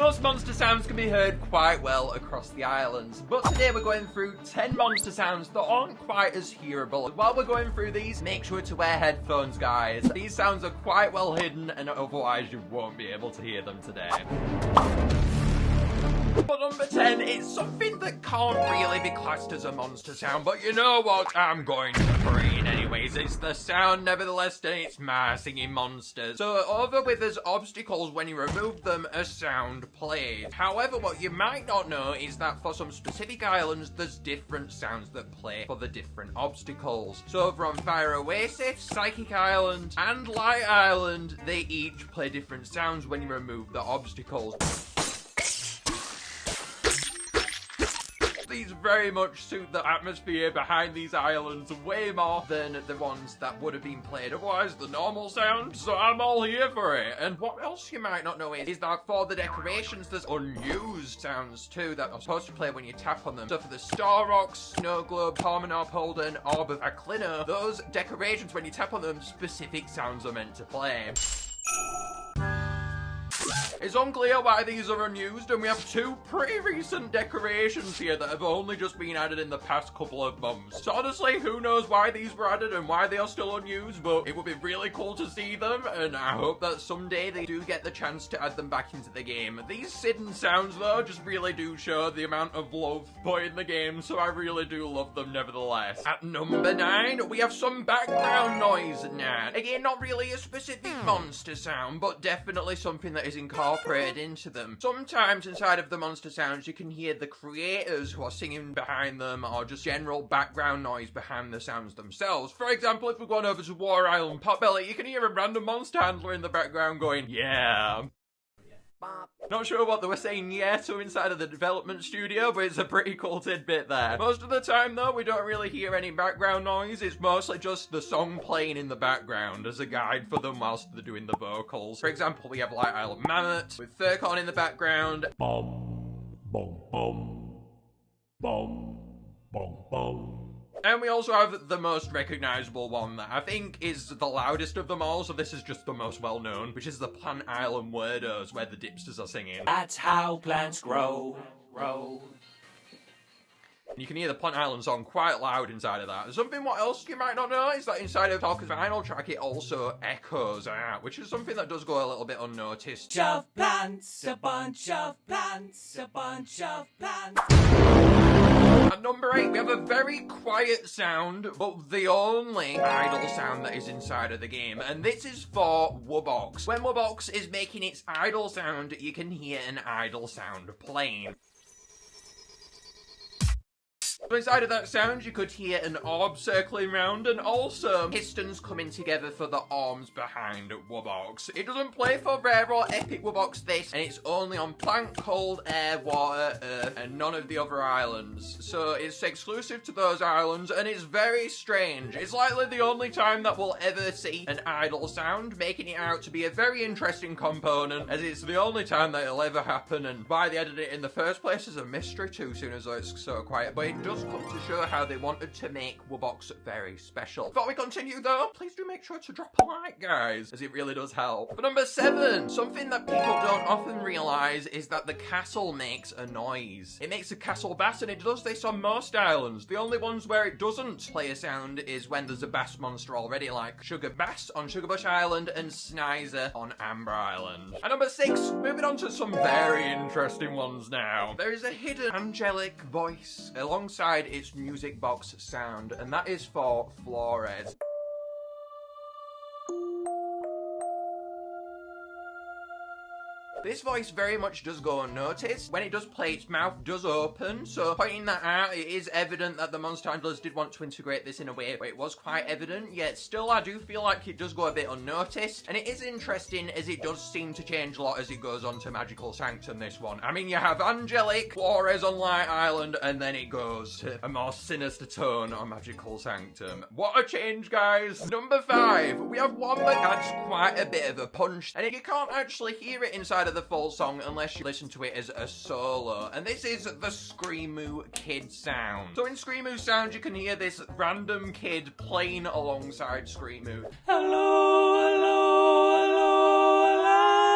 most monster sounds can be heard quite well across the islands, but today we're going through 10 monster sounds that aren't quite as hearable. While we're going through these, make sure to wear headphones, guys. These sounds are quite well hidden, and otherwise you won't be able to hear them today. But number 10, it's something that can't really be classed as a monster sound, but you know what? I'm going to put it in anyways. It's the sound, nevertheless, and it's my singing monsters. So over with as obstacles, when you remove them, a sound plays. However, what you might not know is that for some specific islands, there's different sounds that play for the different obstacles. So over on Fire Oasis, Psychic Island, and Light Island, they each play different sounds when you remove the obstacles. These very much suit the atmosphere behind these islands way more than the ones that would have been played otherwise, the normal sound, so I'm all here for it. And what else you might not know is that for the decorations, there's unused sounds too that are supposed to play when you tap on them. So for the Star Rocks, Snow Globe, Tormanor Polden, Orb of Aclino, those decorations, when you tap on them, specific sounds are meant to play. It's unclear why these are unused, and we have two pretty recent decorations here that have only just been added in the past couple of months. So honestly, who knows why these were added and why they are still unused, but it would be really cool to see them, and I hope that someday they do get the chance to add them back into the game. These hidden sounds, though, just really do show the amount of love put in the game, so I really do love them nevertheless. At number 9, we have some background noise now. Again, not really a specific monster sound, but definitely something that is incorporated into them. Sometimes inside of the monster sounds you can hear the creators who are singing behind them, or just general background noise behind the sounds themselves. For example, if we're going over to War Island Potbelly, you can hear a random monster handler in the background going, yeah. Not sure what they were saying yeah to inside of the development studio, but it's a pretty cool tidbit there. Most of the time though, we don't really hear any background noise. It's mostly just the song playing in the background as a guide for them whilst they're doing the vocals. For example, we have Light Island Mammoth with Furcon in the background. Bum, bum, bum, bum, bum, bum. And we also have the most recognisable one that I think is the loudest of them all, so this is just the most well known, which is the Plant Island Wordos, where the Dipsters are singing. That's how plants grow. You can hear the Plant Island song quite loud inside of that. Something what else you might not know is that inside of Talker's final track it also echoes out, which is something that does go a little bit unnoticed. Bunch of plants, a bunch of plants, a bunch of plants. At number 8, we have a very quiet sound, but the only idle sound that is inside of the game, and this is for Wubbox. When Wubbox is making its idle sound, you can hear an idle sound playing. So inside of that sound, you could hear an orb circling round, and also pistons coming together for the arms behind Wubbox. It doesn't play for rare or epic Wubbox this, and it's only on Plant, Cold, Air, Water, Earth, and none of the other islands. So it's exclusive to those islands, and it's very strange. It's likely the only time that we'll ever see an idle sound, making it out to be a very interesting component, as it's the only time that it'll ever happen, and why they added it in the first place is a mystery too, soon as it's so quiet, but it does come to show how they wanted to make Wubbox very special. Before we continue though, please do make sure to drop a like, guys, as it really does help. For number 7, something that people don't often realise is that the castle makes a noise. It makes a castle bass, and it does this on most islands. The only ones where it doesn't play a sound is when there's a bass monster already, like Sugar Bass on Sugarbush Island and Snizer on Amber Island. At number 6, moving on to some very interesting ones now. There is a hidden angelic voice alongside its music box sound, and that is for Flores. This voice very much does go unnoticed. When it does play, its mouth does open, so pointing that out, it is evident that the monster handlers did want to integrate this in a way where it was quite evident, yet still I do feel like it does go a bit unnoticed, and it is interesting as it does seem to change a lot as it goes on to Magical Sanctum, this one. I mean, you have Angelic, Flores on Light Island, and then it goes to a more sinister tone on Magical Sanctum. What a change, guys! Number 5, we have one that adds quite a bit of a punch, and you can't actually hear it inside of the full song unless you listen to it as a solo, and this is the Screamoo Kid sound. So in Screamoo sound you can hear this random kid playing alongside Screamoo. Hello, hello, hello, hello.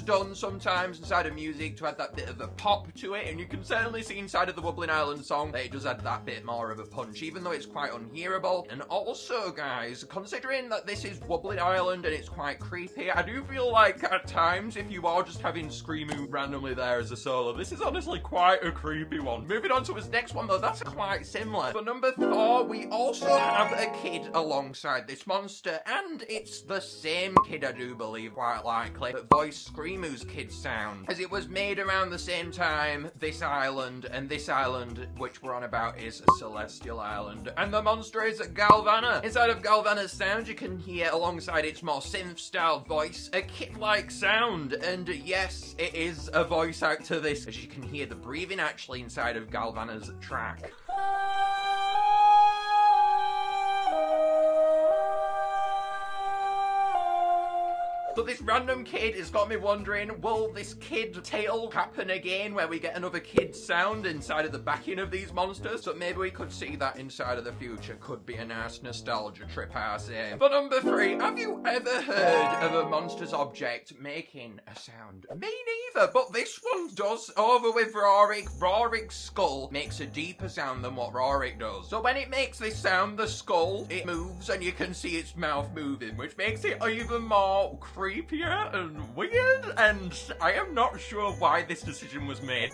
is done sometimes inside of music to add that bit of a pop to it, and you can certainly see inside of the Wobbling Island song that it does add that bit more of a punch, even though it's quite unhearable. And also, guys, considering that this is Wobbling Island and it's quite creepy, I do feel like at times, if you are just having Screamo randomly there as a solo, this is honestly quite a creepy one. Moving on to his next one though, that's quite similar. For number 4, we also have a kid alongside this monster, and it's the same kid, I do believe, quite likely, that voiced Screamo's kid sound, as it was made around the same time, this island, and this island, which we're on about, is a celestial island, and the monster is Galvana. Inside of Galvana's sound, you can hear, alongside its more synth-styled voice, a kid-like sound, and yes, it is a voice actor this, as you can hear the breathing actually inside of Galvana's track. So this random kid has got me wondering, will this kid tale happen again where we get another kid sound inside of the backing of these monsters? So maybe we could see that inside of the future. Could be a nice nostalgia trip, I say. For number 3, have you ever heard of a monster's object making a sound? Me neither, but this one does. Over with Rorik. Rorik's skull makes a deeper sound than what Rorik does. So when it makes this sound, the skull, it moves and you can see its mouth moving, which makes it even more creepier and weird, and I am not sure why this decision was made.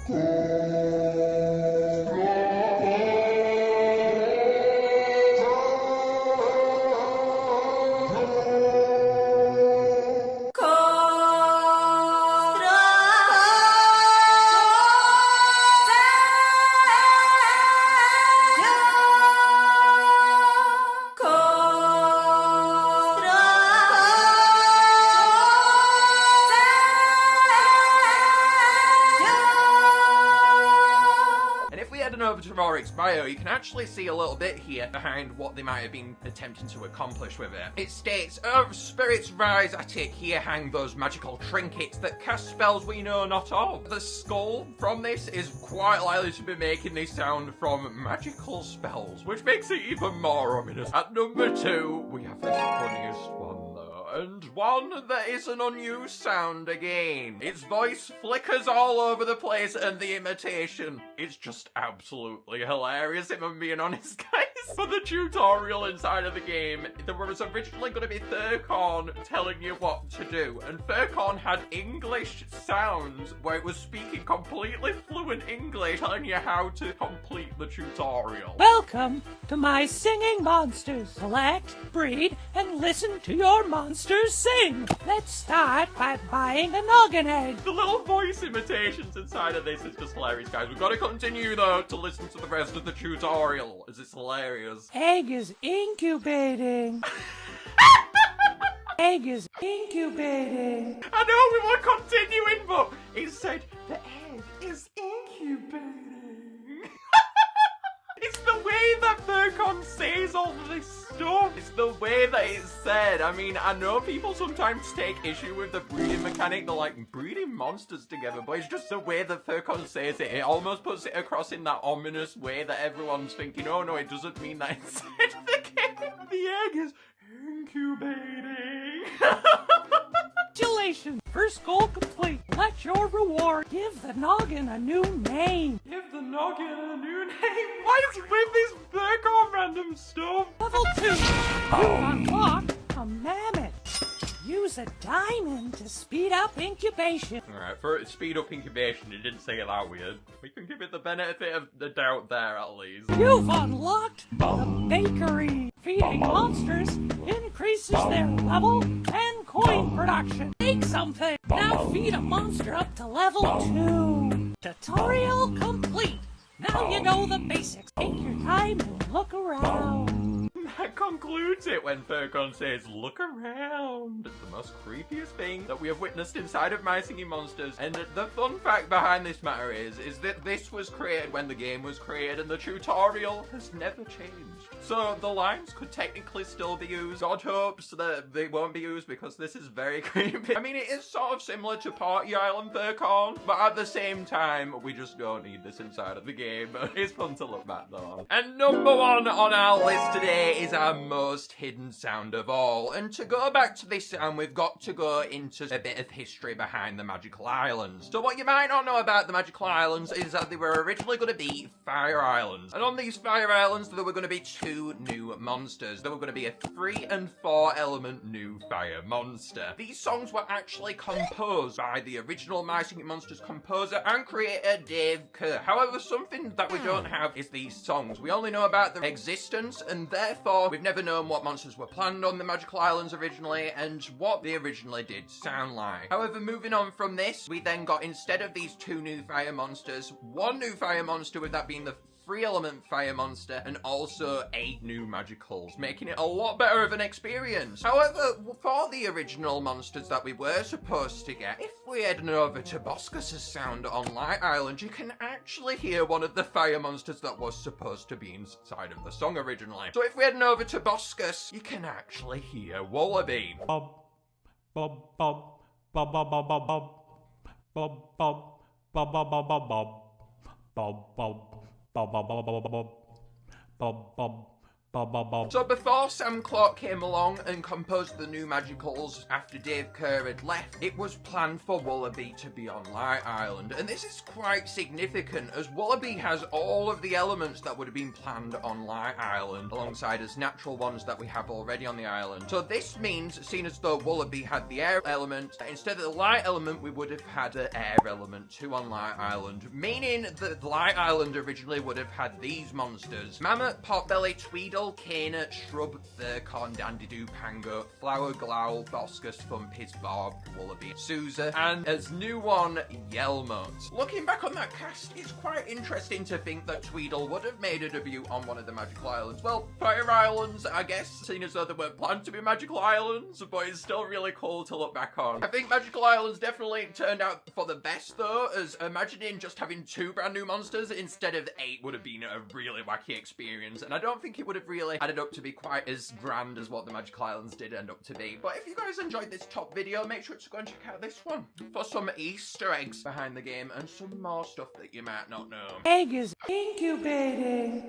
Over to Rorik's bio, you can actually see a little bit here behind what they might have been attempting to accomplish with it. It states, "Of spirits rise at it, here hang those magical trinkets that cast spells we know not of." The skull from this is quite likely to be making this sound from magical spells, which makes it even more ominous. At number 2, we have the funniest one though, and one that is an unused sound again. Its voice flickers all over the place, and the imitation is just absolutely hilarious, if I'm being honest, guys. For the tutorial inside of the game, there was originally going to be Furcorn telling you what to do, and Furcorn had English sounds where it was speaking completely fluent English, telling you how to complete the tutorial. Welcome to my singing monsters. Select, breed, and listen to your monsters sing. Let's start by buying a noggin egg. The little voice imitations inside of this is just hilarious, guys. We've got to continue, though, to listen to the rest of the tutorial, as it's hilarious. Egg is incubating. Egg is incubating. I know we were continuing, but it said the egg is incubating. It's the way that Furcon says all of this stuff. It's the way that it's said. I mean, I know people sometimes take issue with the breeding mechanic. They're like, breeding monsters together, but it's just the way that Furcon says it. It almost puts it across in that ominous way that everyone's thinking, oh no, it doesn't mean that inside the game. The egg is incubating. Congratulations! First goal complete. Collect your reward. Give the noggin a new name. Give the noggin a new name? What is with this Furcon random stuff? Level 2. You've unlocked a mammoth. Use a diamond to speed up incubation. Alright, for speed up incubation, it didn't say it that weird. We can give it the benefit of the doubt there, at least. You've unlocked the bakery. Feeding monsters increases their level and coin production. Make something. Now feed a monster up to level 2. Tutorial complete. Now you know the basics. Take your time and look around. That concludes it when Furcon says, look around. It's the most creepiest thing that we have witnessed inside of My Singing Monsters. And the fun fact behind this matter is that this was created when the game was created and the tutorial has never changed. So the lines could technically still be used. God hopes that they won't be used because this is very creepy. I mean, it is sort of similar to Party Island Thurcon, but at the same time, we just don't need this inside of the game. It's fun to look back though. And number one on our list today is our most hidden sound of all. And to go back to this sound, we've got to go into a bit of history behind the Magical Islands. So what you might not know about the Magical Islands is that they were originally going to be Fire Islands. And on these Fire Islands, there were going to be two new monsters. There were going to be a 3 and 4 element new fire monster. These songs were actually composed by the original My Singing Monsters composer and creator Dave Kerr. However, something that we don't have is these songs. We only know about their existence, and therefore we've never known what monsters were planned on the Magical Islands originally and what they originally did sound like. However, moving on from this, we then got, instead of these 2 new fire monsters, 1 new fire monster, with that being the 3-element fire monster, and also 8 new magicals, making it a lot better of an experience. However, for the original monsters that we were supposed to get, if we head over to Boscus' sound on Light Island, you can actually hear one of the fire monsters that was supposed to be inside of the song originally. So if we head over to Boscus, you can actually hear Wallaby. Bob, bob, bob, bob, bob, bob, bob, bob, bob, bob, bob, bob, bob, bob, bob, bob, bob. Bob, bob, bob, bob, bob, bob, bob, bob, bob, bob, bob. So before Sam Clark came along and composed the new magicals after Dave Kerr had left, it was planned for Wallaby to be on Light Island. And this is quite significant, as Wallaby has all of the elements that would have been planned on Light Island, alongside as natural ones that we have already on the island. So this means, seeing as though Wallaby had the air element, instead of the light element, we would have had the air element too on Light Island, meaning that Light Island originally would have had these monsters: Mammoth, Potbelly, Tweedle, Kana, Shrub, Thurcon, Dandidoo, Pango, Flower, Glowl, Boscus, Fumpies, Barb, Wallaby, Sousa, and as new one, Yelmot. Looking back on that cast, it's quite interesting to think that Tweedle would have made a debut on one of the Magical Islands. Well, Fire Islands, I guess, seeing as though they weren't planned to be Magical Islands, but it's still really cool to look back on. I think Magical Islands definitely turned out for the best though, as imagining just having 2 brand new monsters instead of 8 would have been a really wacky experience, and I don't think it would have really added up to be quite as grand as what the Magical Islands did end up to be. But if you guys enjoyed this top video, make sure to go and check out this one for some Easter eggs behind the game and some more stuff that you might not know. Egg is incubating.